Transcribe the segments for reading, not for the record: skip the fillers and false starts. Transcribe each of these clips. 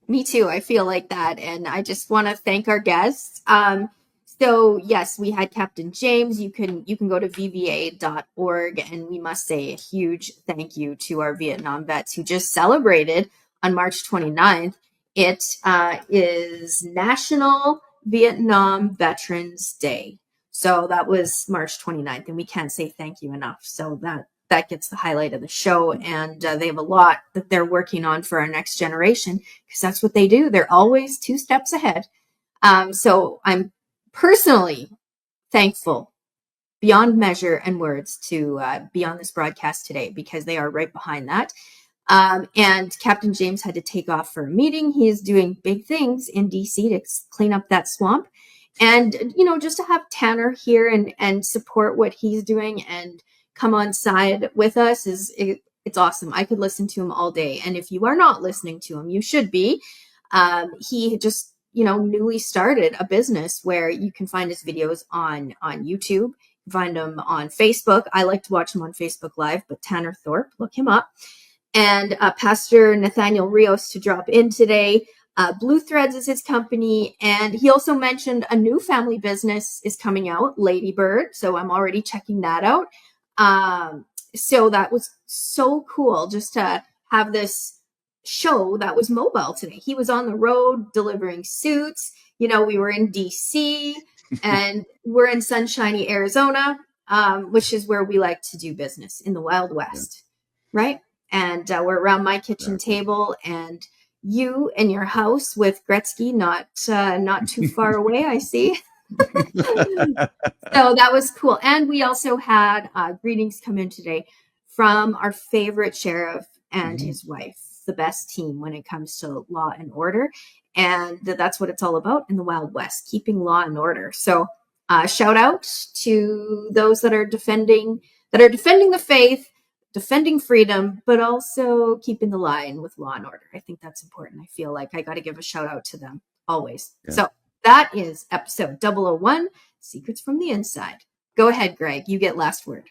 Me too. I feel like that. And I just want to thank our guests. So yes, we had Captain James. You can go to vva.org, and we must say a huge thank you to our Vietnam vets who just celebrated on March 29th. It is National Vietnam Veterans Day. So that was March 29th, and we can't say thank you enough. So that gets the highlight of the show, and they have a lot that they're working on for our next generation, because that's what they do. They're always two steps ahead. So I'm personally thankful beyond measure and words to be on this broadcast today, because they are right behind that. And Captain James had to take off for a meeting. He is doing big things in DC to clean up that swamp. And, just to have Tanner here and support what he's doing and come on side with us it's awesome. I could listen to him all day. And if you are not listening to him, you should be. He just, newly started a business where you can find his videos on YouTube, find him on Facebook. I like to watch him on Facebook Live, but Tanner Thorp, look him up. And Pastor Nathaniel Rios to drop in today. Blue Threads is his company. And he also mentioned a new family business is coming out, Ladybird. So I'm already checking that out. So that was so cool just to have this show that was mobile today. He was on the road delivering suits. We were in DC and we're in sunshiny Arizona, which is where we like to do business, in the Wild West, right? And we're around my kitchen table, and you in your house with Gretzky not too far away, I see. So that was cool. And we also had greetings come in today from our favorite sheriff and his wife, the best team when it comes to law and order. And that's what it's all about in the Wild West, keeping law and order. So shout out to those that are defending the faith, defending freedom, but also keeping the line with law and order. I think that's important. I feel like I got to give a shout out to them always. Yeah. So that is episode 001, Secrets from the Inside. Go ahead, Greg. You get last word.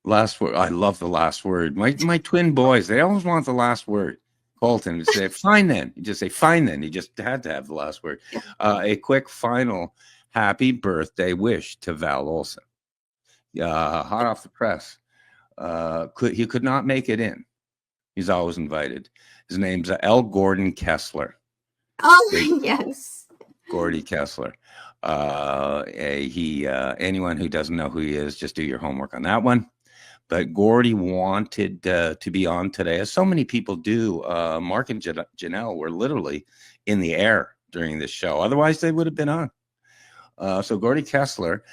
Last word. I love the last word. My twin boys, they always want the last word. Colton would say, fine then. You just say, fine then. He just had to have the last word. A quick final happy birthday wish to Val Olson. Hot off the press. He could not make it in. He's always invited. His name's L. Gordon Kessler. Oh, yes. Gordy Kessler. Anyone who doesn't know who he is, just do your homework on that one. But Gordy wanted to be on today, as so many people do. Mark and Janelle were literally in the air during this show. Otherwise, they would have been on. So Gordy Kessler,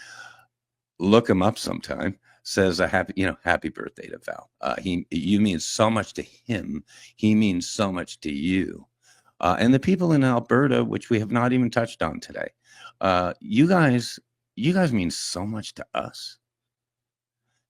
look him up sometime, says a happy birthday to Val. You mean so much to him. He means so much to you. And the people in Alberta, which we have not even touched on today. You guys mean so much to us.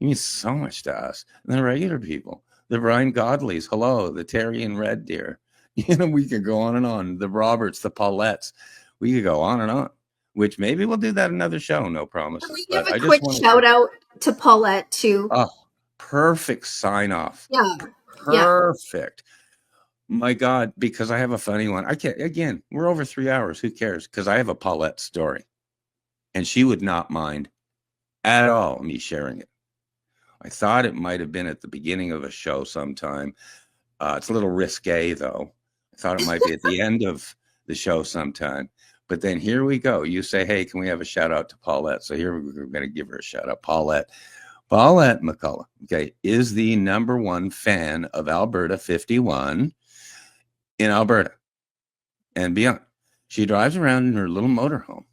You mean so much to us. And the regular people, the Brian Godleys, hello, the Terry and Red Deer. We could go on and on. The Roberts, the Paulettes. We could go on and on, which maybe we'll do that another show. No promises. Can we give a quick shout out to Paulette too? Oh, perfect sign off. Yeah. Perfect. Yeah. My God, because I have a funny one. I can't, again, we're over 3 hours. Who cares? Because I have a Paulette story. And she would not mind at all me sharing it. I thought it might have been at the beginning of a show sometime. It's a little risque, though. I thought it might be at the end of the show sometime. But then here we go. You say, hey, can we have a shout out to Paulette? So here we're going to give her a shout out. Paulette McCullough, okay, is the #1 fan of Alberta 51 in Alberta and beyond. She drives around in her little motorhome.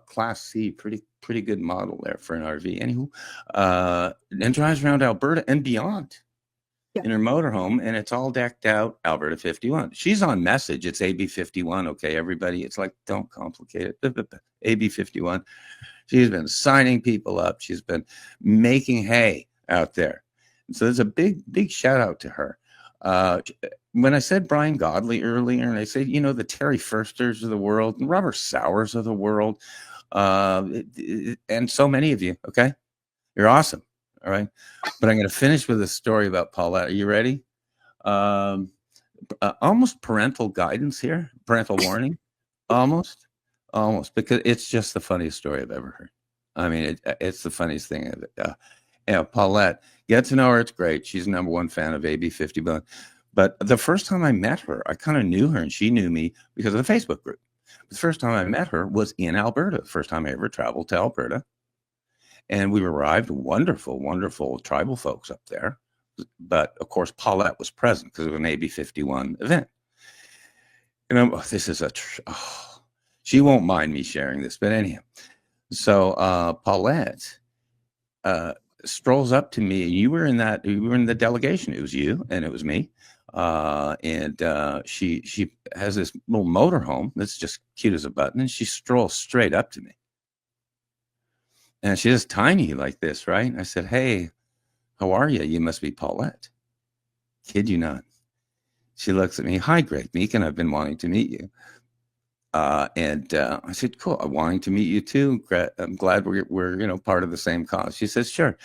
Class C, pretty good model there for an RV. Anywho, and drives around Alberta and beyond in her motorhome, and it's all decked out Alberta 51. She's on message. It's AB 51. Okay, everybody. It's like, don't complicate it. AB 51. She's been signing people up. She's been making hay out there. So there's a big shout out to her. When I said Brian Godley earlier, and I said, the Terry Firsters of the world, and Robert Sowers of the world, and so many of you, okay? You're awesome, all right? But I'm going to finish with a story about Paulette. Are you ready? almost parental guidance here, parental warning, almost, because it's just the funniest story I've ever heard. I mean, it's the funniest thing. Paulette, get to know her. It's great. She's number one fan of AB 50 Billion. But the first time I met her, I kind of knew her and she knew me because of the Facebook group. The first time I met her was in Alberta. The first time I ever traveled to Alberta. And we arrived, wonderful, wonderful tribal folks up there. But of course, Paulette was present because it was an AB 51 event. This is she won't mind me sharing this, but anyhow. So Paulette strolls up to me. You were in the delegation. It was you and it was me. And she has this little motorhome that's just cute as a button, and she strolls straight up to me. And she's tiny like this, right? And I said, "Hey, how are you? You must be Paulette." Kid you not. She looks at me. "Hi, Greg Meakin. I've been wanting to meet you." And I said, "Cool. I'm wanting to meet you too. I'm glad we're part of the same cause." She says, "Sure.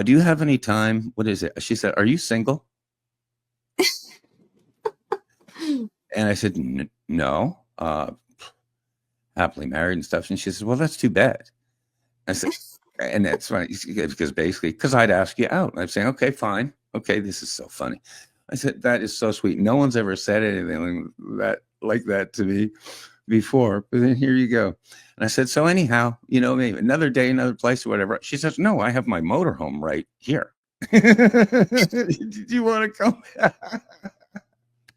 Do you have any time?" What is it? She said, "Are you single?" And I said, "No. Happily married and stuff." And she says, "Well, that's too bad." I said, and that's funny because I'd ask you out. And I'm saying, "Okay, fine. Okay, this is so funny." I said, "That is so sweet. No one's ever said anything like that to me before, but then here you go." And I said, "So anyhow, maybe another day, another place, or whatever." She says, "No, I have my motorhome right here." Do you want to come?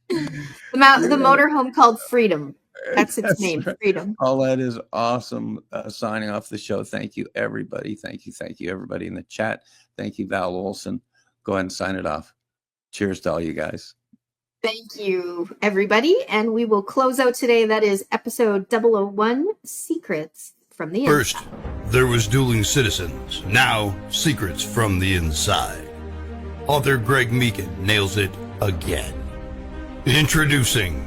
The motorhome called Freedom. That's its name, Freedom. All that is awesome. Signing off the show. Thank you, everybody. Thank you, everybody in the chat. Thank you, Val Olson. Go ahead and sign it off. Cheers to all you guys. Thank you, everybody. And we will close out today. That is episode 001, Secrets from the Inside. First, there was Dueling Citizens. Now, Secrets from the Inside. Author Greg Meakin nails it again. Introducing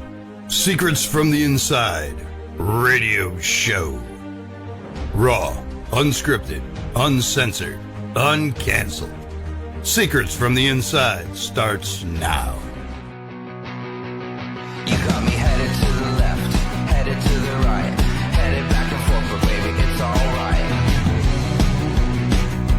Secrets from the Inside Radio Show. Raw, unscripted, uncensored, uncanceled. Secrets from the Inside starts now. You got me